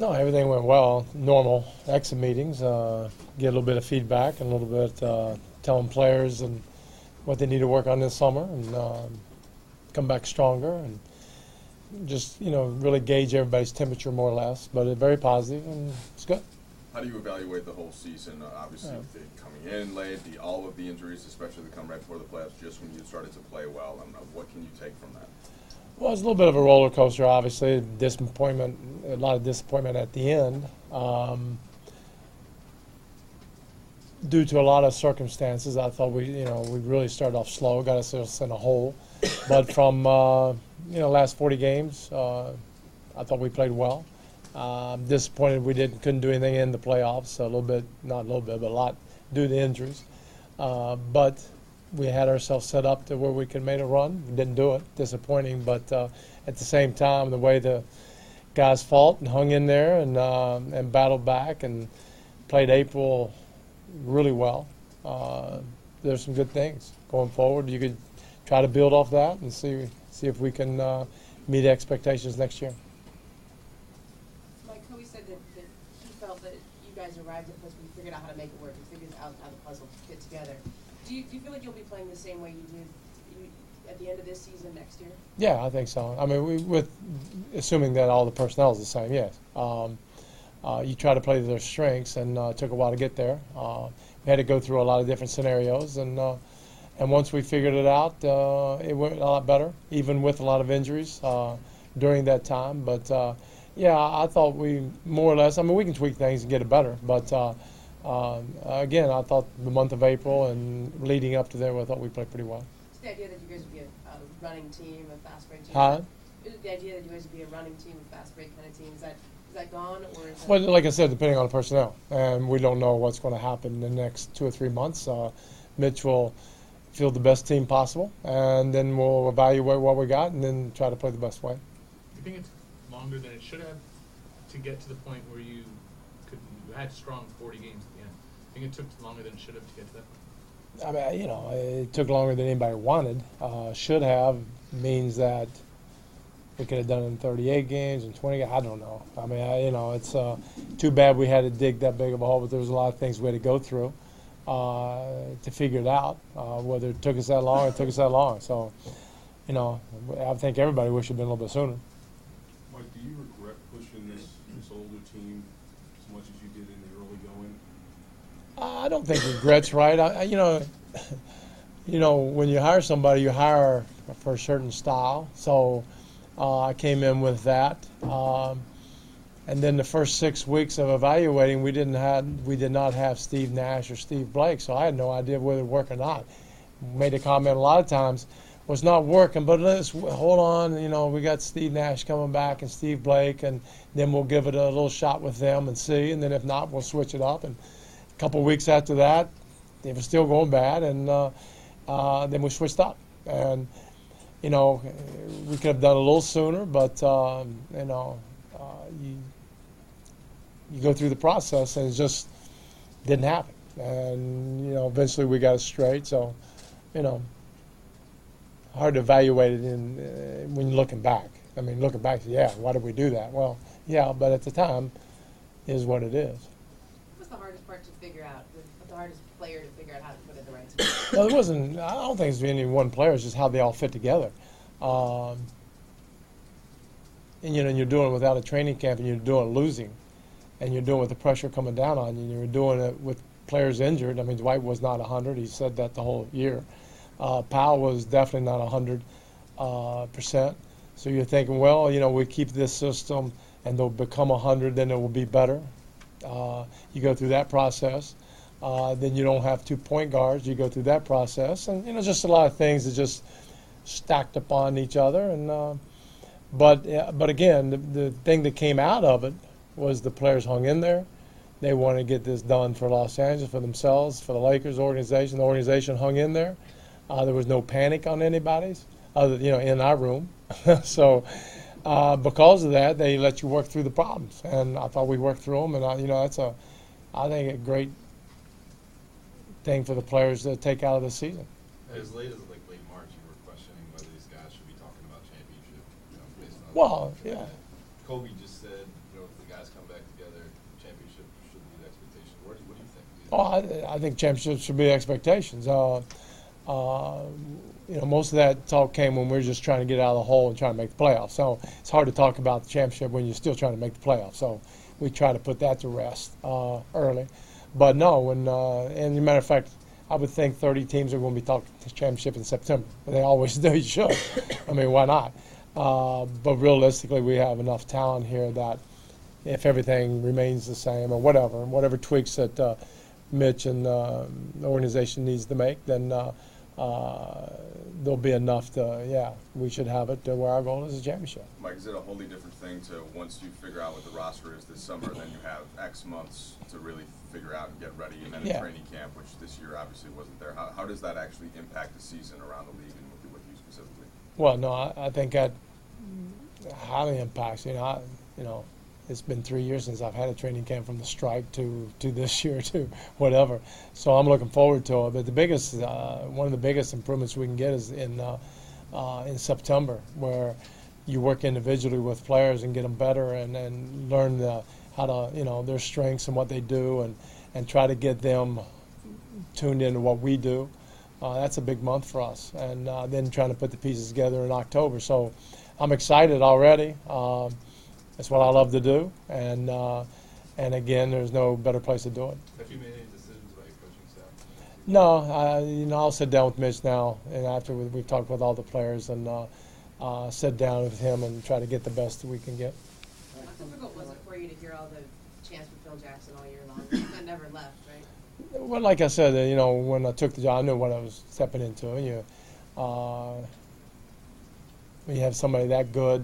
No, everything went well. Normal exit meetings, get a little bit of feedback and a little bit telling players and what they need to work on this summer and come back stronger and just really gauge everybody's temperature more or less. But it's very positive and it's good. How do you evaluate the whole season? Obviously, with the coming in late, all of the injuries, especially that come right before the playoffs, just when you started to play well. What can you take from that? Well, it's a little bit of a roller coaster, obviously. Disappointment, a lot of disappointment at the end, due to a lot of circumstances. I thought we really started off slow, got ourselves in a hole. But from last 40 games, I thought we played well. Disappointed we couldn't do anything in the playoffs. A little bit, not a little bit, but a lot due to injuries. But we had ourselves set up to where we could make a run. We didn't do it. Disappointing, but at the same time, the way the guys fought and hung in there and battled back and played April really well. There's some good things going forward. You could try to build off that and see if we can meet expectations next year. Mike Hoey said that he felt that you guys arrived at a place where you figured out how to make it work and figured out how the puzzle fit together. Do you feel like you'll be playing the same way you did at the end of this season next year? Yeah, I think so. I mean, with assuming that all the personnel is the same, yes. You try to play to their strengths, and it took a while to get there. We had to go through a lot of different scenarios, and once we figured it out, it went a lot better, even with a lot of injuries during that time. But yeah, I thought we more or less. I mean, we can tweak things and get it better, but. Again, I thought the month of April and leading up to there, I thought we played pretty well. Is the idea that you guys would be a running team, a fast break team? Huh? Is it the idea that you guys would be a running team, a fast break kind of team? Is that gone, or is Well, like I said, depending on the personnel, and we don't know what's going to happen in the next 2 or 3 months. Mitch will field the best team possible, and then we'll evaluate what we got, and then try to play the best way. Do you think it's longer than it should have to get to the point where you had strong 40 games at the end? I think it took longer than it should have to get to that point. I mean, it took longer than anybody wanted. Should have means that we could have done it in 38 games and 20 games. I don't know. I mean, it's too bad we had to dig that big of a hole, but there was a lot of things we had to go through to figure it out. Whether it took us that long, it took us that long. So, I think everybody wish it had been a little bit sooner. Mike, do you regret pushing this older team as much as you did in the early going? I don't think regret's right. When you hire somebody, you hire for a certain style. So I came in with that, and then the first 6 weeks of evaluating, we did not have Steve Nash or Steve Blake, so I had no idea whether it would work or not. Made a comment a lot of times. Was not working, but let's hold on. We got Steve Nash coming back and Steve Blake, and then we'll give it a little shot with them and see. And then if not, we'll switch it up. And a couple of weeks after that, it was still going bad, and then we switched up. And we could have done it a little sooner, but you go through the process, and it just didn't happen. And eventually we got it straight. So, hard to evaluate it when you're looking back. I mean, looking back, yeah, why did we do that? Well, yeah, but at the time, is what it is. what was the hardest part to figure out? The hardest player to figure out how to put in the right spot? Well, it wasn't. I don't think it's any one player. It's just how they all fit together. And you're doing it without a training camp, and you're doing it losing, and you're doing it with the pressure coming down on you. And you're doing it with players injured. I mean, Dwight was not 100. He said that the whole year. Powell was definitely not 100%. So you're thinking, well, we keep this system and they'll become 100, then it will be better. You go through that process. Then you don't have 2 point guards. You go through that process. And, just a lot of things that just stacked upon each other. And but again, the thing that came out of it was the players hung in there. They wanted to get this done for Los Angeles, for themselves, for the Lakers organization. The organization hung in there. There was no panic on anybody's, in our room. So because of that, they let you work through the problems, and I thought we worked through them. And that's I think a great thing for the players to take out of the season. As late as late March, you were questioning whether these guys should be talking about championship, based on. Well, yeah. Kobe just said, if the guys come come back together, championship should be the expectation. What do you think? Oh, I think championships should be expectations. Most of that talk came when we were just trying to get out of the hole and trying to make the playoffs. So it's hard to talk about the championship when you're still trying to make the playoffs. So we try to put that to rest early. But no, and as a matter of fact, I would think 30 teams are going to be talking to championship in September. They always do. You should. I mean, why not? But realistically, we have enough talent here that if everything remains the same or whatever tweaks that Mitch and the organization needs to make, then there'll be enough to, we should have it to where our goal is a championship. Mike, is it a wholly different thing to once you figure out what the roster is this summer, then you have X months to really figure out and get ready, and then a training camp, which this year obviously wasn't there. How does that actually impact the season around the league and with you specifically? Well, no, I think that highly impacts. It's been 3 years since I've had a training camp, from the strike to this year to whatever. So I'm looking forward to it. But the biggest, one of the biggest improvements we can get is in September, where you work individually with players and get them better and learn how to, their strengths and what they do, and try to get them tuned into what we do. That's a big month for us. And then trying to put the pieces together in October. So I'm excited already. That's what I love to do, and again, there's no better place to do it. Have you made any decisions about your coaching staff? No, I'll sit down with Mitch now, and after we've talked with all the players, and sit down with him and try to get the best that we can get. How difficult was it for you to hear all the chants for Phil Jackson all year long? That never left, right? Well, like I said, when I took the job, I knew what I was stepping into. When you have somebody that good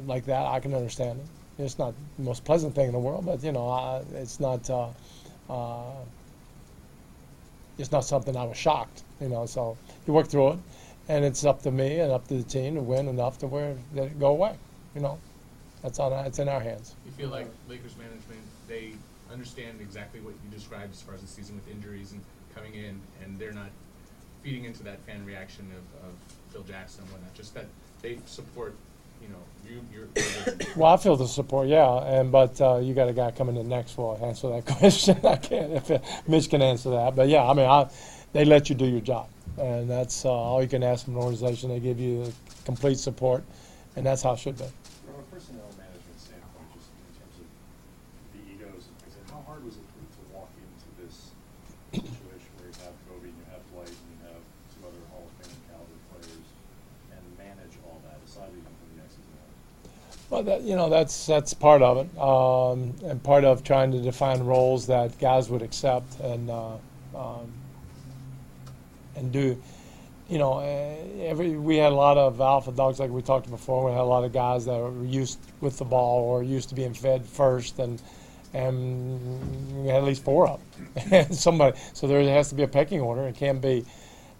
like that, I can understand it. It's not the most pleasant thing in the world, but it's not something I was shocked. So you work through it, and it's up to me and up to the team to win enough to where that it go away. It's in our hands. You feel like Lakers management, they understand exactly what you described as far as the season with injuries and coming in, and they're not feeding into that fan reaction of Phil Jackson and whatnot. Just that they support, your Well, I feel the support, but you got a guy coming in next will answer that question. I can't. If Mitch can answer that, but they let you do your job, and that's all you can ask from an organization. They give you complete support, and that's how it should be. From a personnel management standpoint, just in terms of the egos, how hard was it to walk into this situation where you have Kobe and you have Dwight and you have two other Hall of Fame caliber players, and manage all that aside even from the X's and O's? Well, that's part of it, and part of trying to define roles that guys would accept and do. We had a lot of alpha dogs, like we talked before. We had a lot of guys that were used with the ball or used to being fed first, and we had at least 4 of them. So there has to be a pecking order. It can be,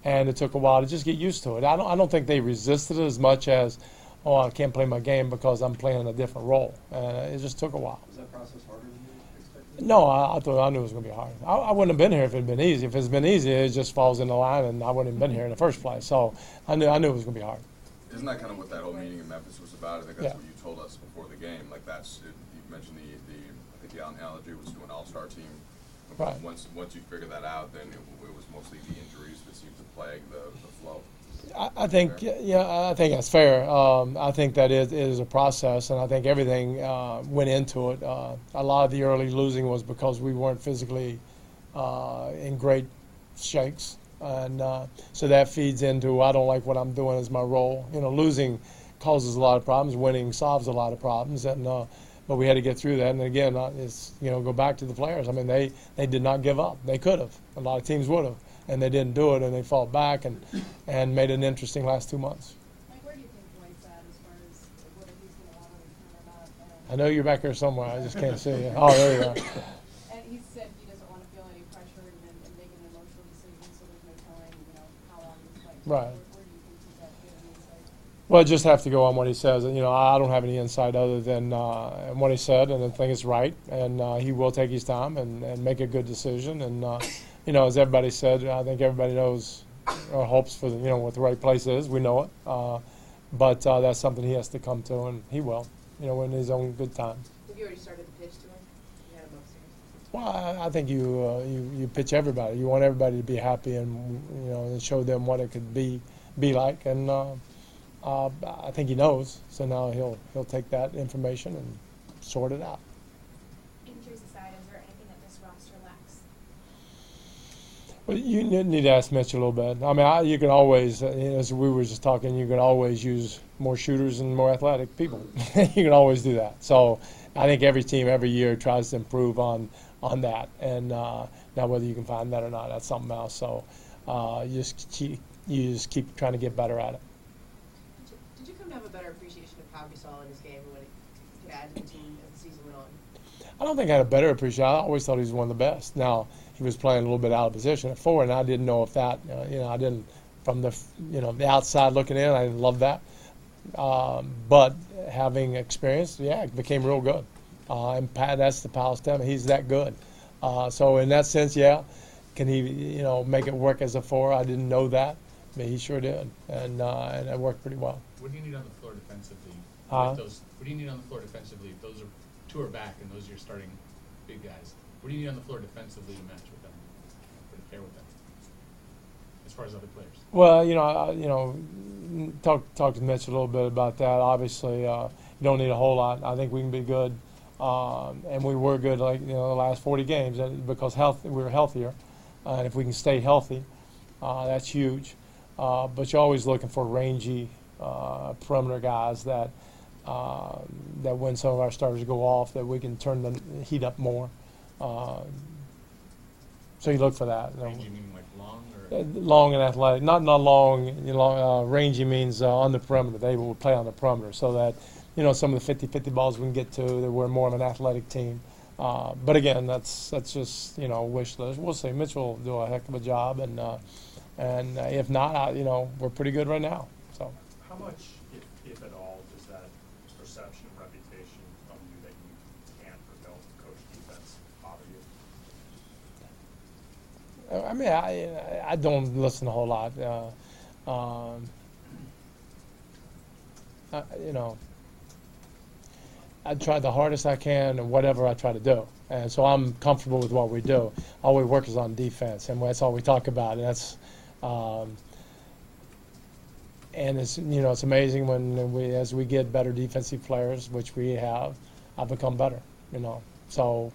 and it took a while to just get used to it. I don't think they resisted it as much as, I can't play my game because I'm playing a different role. It just took a while. Was that process harder than you expected? No, I knew it was going to be hard. I wouldn't have been here if it had been easy. If it's been easy, it just falls in the line, and I wouldn't have been here in the first place. So I knew it was going to be hard. Isn't that kind of what that whole meeting in Memphis was about? I think that's what you told us before the game. Like you mentioned I think the analogy was to an all-star team. Right. Once you figure that out, then it was mostly the injuries that seemed to plague the flow. I think I think that's fair. I think that it is a process, and I think everything went into it. A lot of the early losing was because we weren't physically in great shakes, and so that feeds into I don't like what I'm doing as my role. Losing causes a lot of problems. Winning solves a lot of problems, and but we had to get through that. And again, it's go back to the players. I mean, they did not give up. They could have. A lot of teams would have. And they didn't do it, and they fought back and made an interesting last 2 months. Mike, where do you think Dwight's at as far as whether he's going to want to return or not? I know you're back here somewhere. I just can't see you. Oh, there you are. And he said he doesn't want to feel any pressure and make an emotional decision, so there's no telling, how long this fight. Right. Where do you think he's at? Do you have any insight? Well, just have to go on what he says. I don't have any insight other than what he said, and I think it's right. And he will take his time and make a good decision. And as everybody said, I think everybody knows or hopes for what the right place is. We know it, but that's something he has to come to, and he will, in his own good time. We'll you already started the pitch to him? You had him upstairs? Well, I think you pitch everybody. You want everybody to be happy and and show them what it could be like. And I think he knows. So now he'll take that information and sort it out. Injuries aside, is there anything that this roster lacks? Well, you need to ask Mitch a little bit. I mean, you can always, as we were just talking, you can always use more shooters and more athletic people. You can always do that. So I think every team every year tries to improve on that. And now whether you can find that or not, that's something else. So you just keep trying to get better at it. Did you come to have a better appreciation of Pau Gasol in his game and what he could add to the team as the season went on? I don't think I had a better appreciation. I always thought he was one of the best. Now, he was playing a little bit out of position at forward, and I didn't know if that, I didn't, from the outside looking in, I didn't love that. But having experience, it became real good. And Pat, that's the Powell's team. He's that good. So in that sense, can he, make it work as a four? I didn't know that, but he sure did, and it worked pretty well. What do you need on the floor defensively? Huh? What do you need on the floor defensively? If those are two are back and those are your starting big guys. What do you need on the floor defensively to match with them, or to pair with them, as far as other players? Well, talk to Mitch a little bit about that. Obviously, you don't need a whole lot. I think we can be good, and we were good the last 40 games, and because we were healthier, and if we can stay healthy, that's huge. But you're always looking for rangy perimeter guys that when some of our starters go off, that we can turn the heat up more. So you look for that. Rangy meaning like long or? Long and athletic, not long. Rangy means on the perimeter. They will play on the perimeter, so that some of the 50-50 balls we can get to, that we're more of an athletic team. But again, that's just wish list. We'll see. Mitch will do a heck of a job, and if not, we're pretty good right now. So. How much, if at all, does that perception, reputation from you that you can't or don't coach defense bother you? I mean, I don't listen a whole lot. I try the hardest I can and whatever I try to do. And so I'm comfortable with what we do. All we work is on defense, and that's all we talk about. And that's, and it's it's amazing when as we get better defensive players, which we have, I become better. So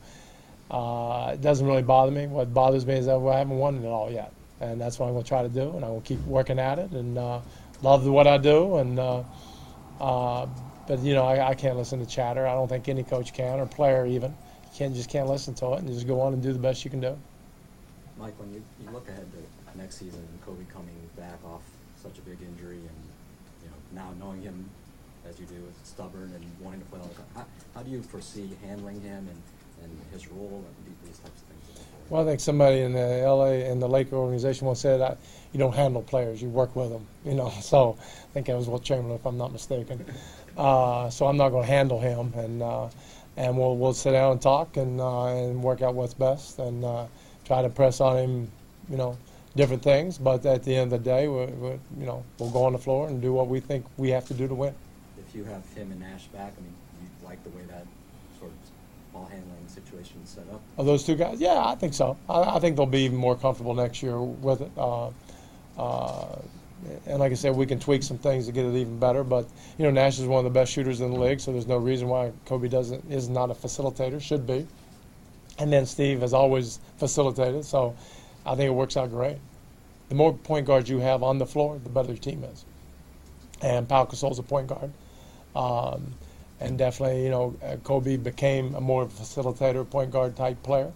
it doesn't really bother me. What bothers me is that I haven't won it all yet, and that's what I'm going to try to do, and I will keep working at it, and love what I do, and but I can't listen to chatter. I don't think any coach can, or player even. You can't listen to it, and just go on and do the best you can do. Mike, when you look ahead to next season and Kobe coming back off such a big injury, and now knowing him as you do, stubborn and wanting to play all the time, how do you foresee handling him and his role and these types of things? Well, I think somebody in the Laker organization once said that you don't handle players, you work with them. So I think that was Wilt Chamberlain, if I'm not mistaken. So I'm not going to handle him, and we'll sit down and talk and work out what's best and try to press on him, different things. But at the end of the day, we'll go on the floor and do what we think we have to do to win. If you have him and Nash back, you like the way that sort of ball handling situation is set up? Are those two guys? Yeah, I think so. I think they'll be even more comfortable next year with it. And like I said, we can tweak some things to get it even better. But Nash is one of the best shooters in the league, so there's no reason why Kobe is not a facilitator. Should be. And then Steve has always facilitated, so I think it works out great. The more point guards you have on the floor, the better your team is. And Pau Gasol's a point guard. And definitely, Kobe became a more facilitator, point guard type player,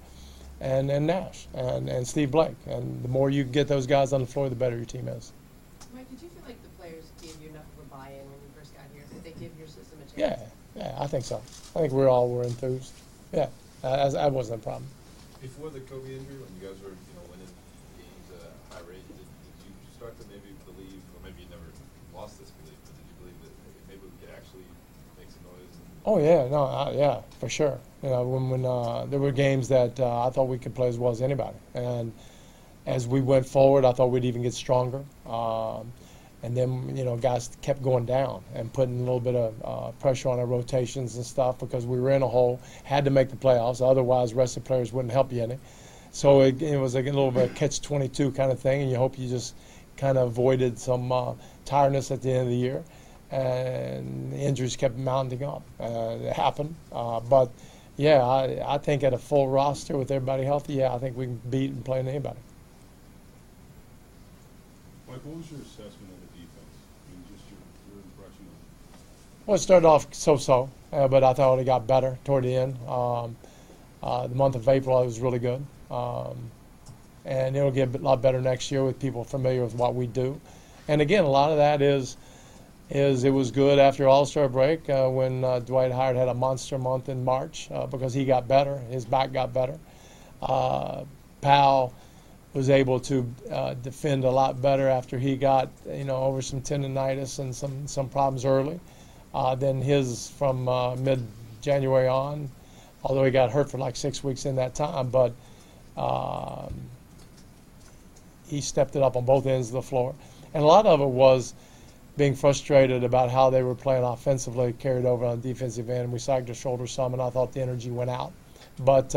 and Nash and Steve Blake. And the more you get those guys on the floor, the better your team is. Mike, did you feel like the players gave you enough of a buy-in when you first got here? Did they give your system a chance? Yeah, I think so. I think we all were enthused. Yeah, that wasn't a problem. Before the Kobe injury, when you guys were, winning games at a high rate, did you start to maybe believe, or maybe you never lost this belief, but did you believe that maybe we could actually make some noise? Oh yeah, no, yeah, for sure. When there were games that I thought we could play as well as anybody, and as we went forward, I thought we'd even get stronger. And then, guys kept going down and putting a little bit of pressure on our rotations and stuff because we were in a hole, had to make the playoffs. Otherwise, the rest of the players wouldn't help you any. So it was a little bit of a catch-22 kind of thing, and you hope you just kind of avoided some tiredness at the end of the year. And the injuries kept mounting up. It happened. But, yeah, I think at a full roster with everybody healthy, I think we can beat and play anybody. Mike, what was your assessment of the defense? I mean, just your impression of Well, it started off so-so, but I thought it got better toward the end. The month of April, it was really good. And it'll get a lot better next year with people familiar with what we do. And, again, a lot of that is it was good after All-Star break when Dwight Howard had a monster month in March because he got better. His back got better. Powell was able to defend a lot better after he got, over some tendonitis and some problems early. Then his from mid-January on, although he got hurt for like 6 weeks in that time, but he stepped it up on both ends of the floor. And a lot of it was being frustrated about how they were playing offensively, carried over on the defensive end. We sagged our shoulders some, and I thought the energy went out. But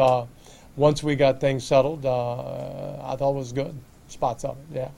once we got things settled, I thought it was good. Spots of it, yeah.